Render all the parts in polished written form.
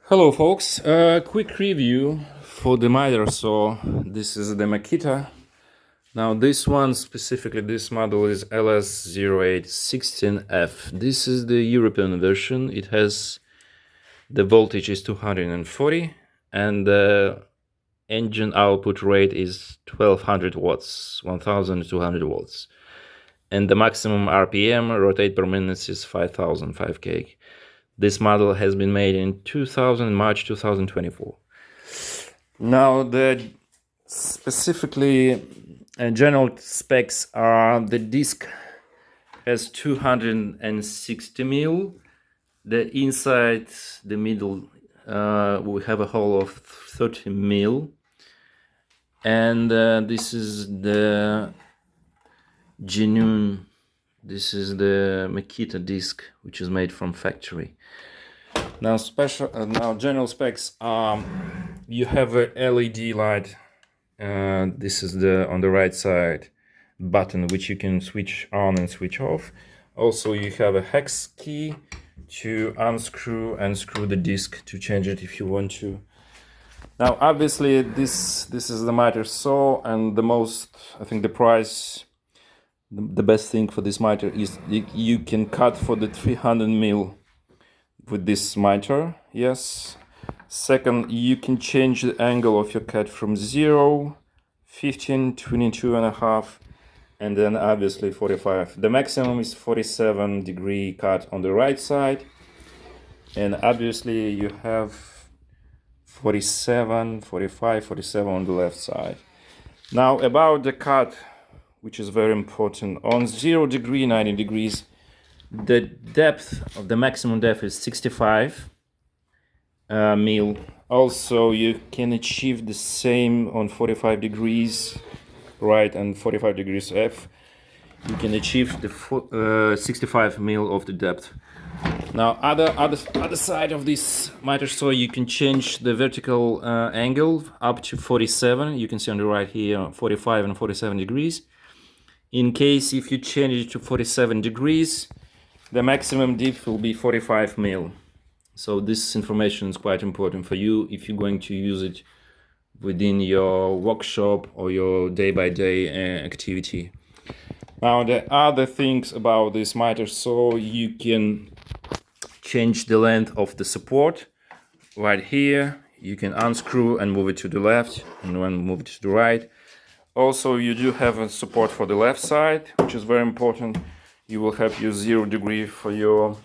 Hello folks, quick review for the miter saw. This is the Makita. Now this one specifically, this model is LS0816F. This is the European version. It has, the voltage is 240 and the engine output rate is 1200 watts, 1200 watts. And the maximum RPM, rotate per minute, is 5,005K. This model has been made in March 2024. Now the specifically general specs are: the disc has 260 mil. The inside, the middle, we have a hole of 30 mil. And this is the genuine. This is the Makita disc, which is made from factory. Now general specs are: you have a LED light. This is on the right side button, which you can switch on and switch off. Also, you have a hex key to unscrew and screw the disc to change it if you want to. Now, obviously, this is the miter saw, and the price. The best thing for this miter is you can cut for the 300 mil with this miter. Yes. Second, you can change the angle of your cut from 0, 15, 22.5, and then obviously 45. The maximum is 47-degree cut on the right side, and obviously you have 47, 45, 47 on the left side. Now about the cut, which is very important. On 0 degree, 90 degrees, the depth of the maximum depth is 65 mil. Also, you can achieve the same on 45 degrees right and 45 degrees F. You can achieve the 65 mil of the depth. Now, other side of this miter saw, you can change the vertical angle up to 47. You can see on the right here 45 and 47 degrees. In case if you change it to 47 degrees, the maximum depth will be 45 mil. So this information is quite important for you if you're going to use it within your workshop or your day-by-day activity. Now, the other things about this miter saw, you can change the length of the support. Right here, you can unscrew and move it to the left, and then move it to the right. Also, you do have a support for the left side, which is very important. You will have your 0 degree for your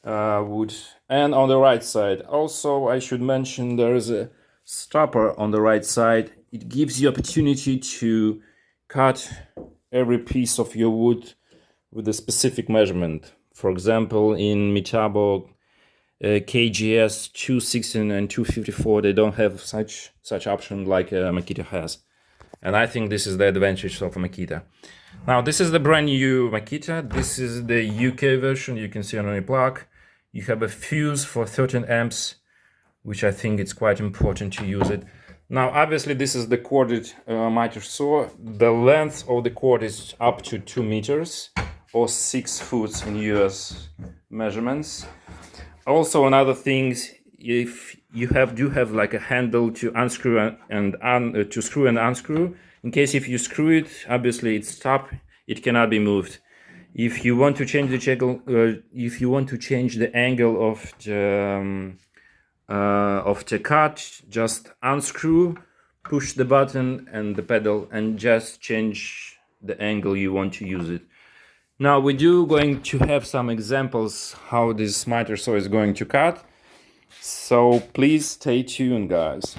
wood. And on the right side, also I should mention there is a stopper on the right side. It gives you opportunity to cut every piece of your wood with a specific measurement. For example, in Metabo, KGS 216 and 254, they don't have such option like Makita has. And I think this is the advantage of Makita. Now, this is the brand new Makita. This is the UK version. You can see on the plug. You have a fuse for 13 amps, which I think it's quite important to use it. Now, obviously, this is the corded miter saw. The length of the cord is up to 2 meters or 6 foot in US measurements. Also, another things, if you do have like a handle to unscrew and to screw and unscrew. In case if you screw it, obviously it's stopped. It cannot be moved. If you want to change the angle of the cut, just unscrew, push the button and the pedal, and just change the angle you want to use it. Now we going to have some examples how this miter saw is going to cut. So please stay tuned, guys.